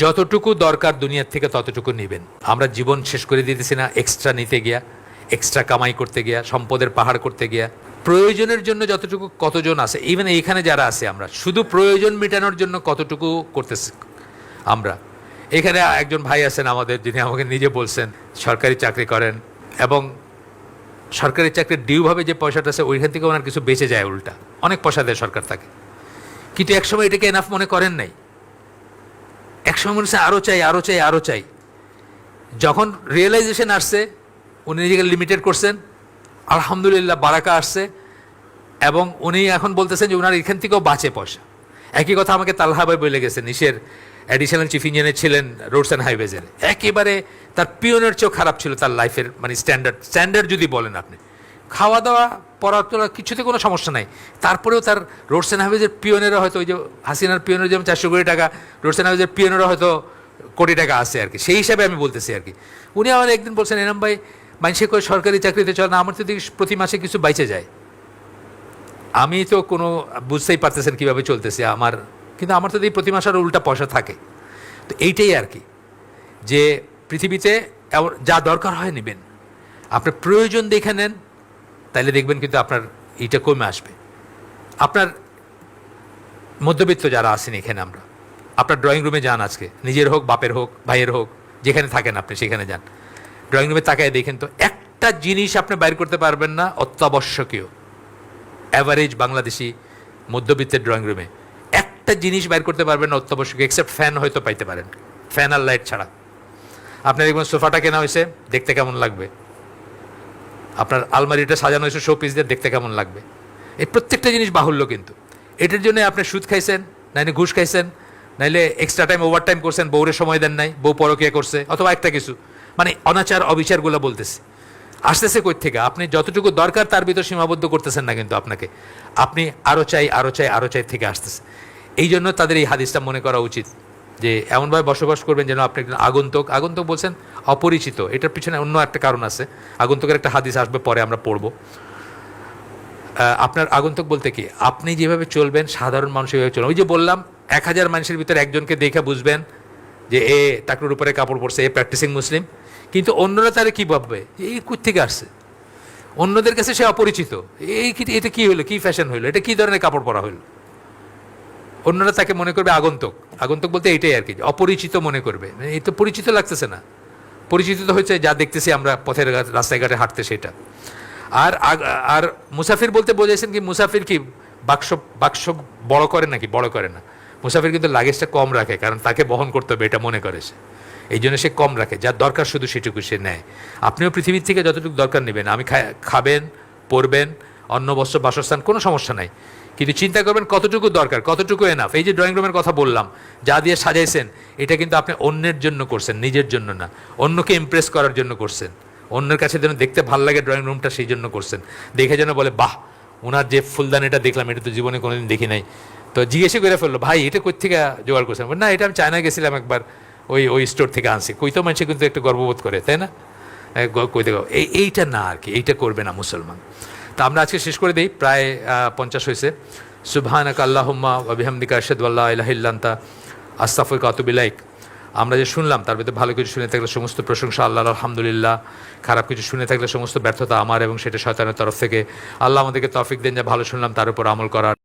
যতটুকু দরকার দুনিয়ার থেকে ততটুকু নেবেন। আমরা জীবন শেষ করে দিতেছি না এক্সট্রা নিতে গিয়া, এক্সট্রা কামাই করতে গিয়া, সম্পদের পাহাড় করতে গিয়া। প্রয়োজনের জন্য যতটুকু কতজন আছে, ইভেন এইখানে যারা আছে আমরা শুধু প্রয়োজন মেটানোর জন্য কতটুকু করতেছি আমরা। এখানে একজন ভাই আছেন আমাদের, যিনি আমাকে নিজে বলছেন সরকারি চাকরি করেন এবং সরকারি চাকরির ডিউভাবে যে পয়সাটা আছে ওইখান থেকে ওনার কিছু বেঁচে যায়, উল্টা অনেক পয়সা দেয় সরকার তাকে, কিন্তু একসময় এটাকে এনাফ মনে করেন নাই। একসময় মনে হচ্ছে আরও চাই, আরও চাই, আরও চাই। যখন রিয়েলাইজেশন আসছে উনি নিজেকে লিমিটেড করছেন, আলহামদুলিল্লাহ বারাকা আসছে এবং উনি এখন বলতেছেন যে ওনার এখান থেকেও বাঁচে পয়সা। একই কথা আমাকে তালহা ভাই বলে গেছেন, ইসের অ্যাডিশনাল চিফ ইঞ্জিনিয়ার ছিলেন রোডস অ্যান্ড হাইওয়েজের। একেবারে তার পিওনের চেয়েও খারাপ ছিল তার লাইফের মানে স্ট্যান্ডার্ড যদি বলেন আপনি, খাওয়া দাওয়া পড়া তোলা কিছুতে কোনো সমস্যা নাই। তারপরেও তার রোডস অ্যান্ড হাইওয়েজের পিওনেরও হয়তো ওই যে হাসিনার পিওনের যেমন 400 কোটি টাকা, রোডস অ্যান্ড হাইওয়েজের পিওনেরও হয়তো কোটি টাকা আছে আর কি। সেই হিসাবে আমি বলতেছি আর কি। উনি আমার একদিন বলছেন, এনাম ভাই মানুষে করে সরকারি চাকরিতে চল না, আমার তো দেখি প্রতি মাসে কিছু বাইচে যায়। আমি তো কোনো বুঝতেই পারতেছেন কীভাবে চলতেছি আমার, কিন্তু আমার তো দেখি প্রতি মাসে আরও উল্টা পয়সা থাকে। তো এইটাই আর কি, যে পৃথিবীতে যা দরকার হয় নেবেন, আপনার প্রয়োজন দেখে নেন, তাইলে দেখবেন কিন্তু আপনার এইটা কমে আসবে। আপনার মধ্যবিত্ত যারা আছেন এখানে, আমরা আপনার ড্রয়িং রুমে যান আজকে, নিজের হোক বাপের হোক ভাইয়ের হোক, যেখানে থাকেন আপনি সেখানে যান, ড্রয়িং রুমে তাকায় দেখেন তো একটা জিনিস আপনি বাইর করতে পারবেন না অত্যাবশ্যকীয়। অ্যাভারেজ বাংলাদেশি মধ্যবিত্তের ড্রয়িং রুমে একটা জিনিস বাইর করতে পারবেন না অত্যাবশ্যকীয়, এক্সেপ্ট ফ্যান হয়তো পাইতে পারেন, ফ্যান আর লাইট ছাড়া। আপনার দেখবেন সোফাটা কেনা হয়েছে, দেখতে কেমন লাগবে, আপনার আলমারিটা সাজানো হয়েছে শো পিস দিয়ে, দেখতে কেমন লাগবে। এই প্রত্যেকটা জিনিস বাহুল্য, কিন্তু এটার জন্য আপনি সুদ খাইছেন, নাইলে ঘুষ খাইছেন, নাইলে এক্সট্রা টাইম ওভার টাইম করছেন, বউরে সময় দেন নাই, বউ পরকীয়া করছে, অথবা একটা কিছু মানে অনাচার অবিচারগুলো বলতেছে। আসতেছে কই থেকে? আপনি যতটুকু দরকার তার ভিতর সীমাবদ্ধ করতেছেন না, কিন্তু আপনি আরও চাই, আরও চাই, আরও চাই থেকে আসতেছে। এই জন্য তাদের এই হাদিসটা মনে করা উচিত যে এমনভাবে বসবাস করবেন যেন আপনি একজন আগন্তুক বলছেন অপরিচিত। এটার পিছনে অন্য একটা কারণ আছে, আগন্তুকের একটা হাদিস আসবে পরে আমরা পড়ব। আপনার আগন্তুক বলতে কি, আপনি যেভাবে চলবেন সাধারণ মানুষ এভাবে চলবেন। ওই যে বললাম 1000 মানুষের ভিতরে একজনকে দেখে বুঝবেন যে এ টাকনুর উপরে কাপড় পরছে, এ প্র্যাকটিসিং মুসলিম, কিন্তু অন্যরা তারা কী ভাববে, এই কোথা থেকে আসছে, অন্যদের কাছে সে অপরিচিত, এটা কী হলো, কী ফ্যাশন হইলো, এটা কী ধরনের কাপড় পরা হইলো। অন্যরা তাকে মনে করবে আগন্তুক বলতে এইটাই আর কি, অপরিচিত মনে করবে। এই তো পরিচিত লাগতেছে না, পরিচিত তো হচ্ছে যা দেখতেছি আমরা পথের রাস্তায় ঘাটে হাঁটতে সেটা। আর মুসাফির বলতে বোঝাইছেন কি, মুসাফির কি বাক্স বড় করে নাকি? বড় করে না। মুসাফির কিন্তু লাগেজটা কম রাখে, কারণ তাকে বহন করতে হবে এটা মনে করে সে, এই জন্য সে কম রাখে, যার দরকার শুধু সেটুকু সে নেয়। আপনিও পৃথিবীর থেকে যতটুকু দরকার নেবেন। আমি খাবেন, পরবেন, অন্ন বস্ত্র বাসস্থান, কোনো সমস্যা নাই, কিন্তু চিন্তা করবেন কতটুকু দরকার, কতটুকু এনাফ। এই যে ড্রয়িং রুমের কথা বললাম, যা দিয়ে সাজাইছেন, এটা কিন্তু আপনি অন্যের জন্য করছেন, নিজের জন্য না। অন্যকে ইমপ্রেস করার জন্য করছেন, অন্যের কাছে যেন দেখতে ভালো লাগে ড্রয়িং রুমটা, সেই জন্য করছেন। দেখে যেন বলে বাহ, ওনার যে ফুলদানিটা দেখলাম এটা তো জীবনে কোনোদিন দেখি নাই। তো জিজ্ঞেসে করে ফেললো, ভাই এটা কোথা থেকে জোগাড় করছেন? না, এটা আমি চায়না গেছিলাম একবার, ওই স্টোর থেকে আনছি। কই তো মানুষে কিন্তু একটু গর্ববোধ করে, তাই না? কই থেকে এইটা না আর কি, এইটা করবে না মুসলমান। তা আমরা আজকে শেষ করে দিই, প্রায় 50 হয়েছে। সুবহানাকা আল্লাহুম্মা ওয়া বিহামদিকা আশহাদু আল্লা ইলাহা ইল্লা আনতা আস্তাগফিরুকা ওয়া আতুবু ইলাইক। আমরা যে শুনলাম তার ভিতরে ভালো কিছু শুনে থাকলে সমস্ত প্রশংসা আল্লাহর, আলহামদুলিল্লাহ। খারাপ কিছু শুনে থাকলে সমস্ত ব্যর্থতা আমার এবং সেটা শয়তানের তরফ থেকে। আল্লাহ আমাদেরকে তৌফিক দেন যে ভালো শুনলাম তার উপর আমল করার।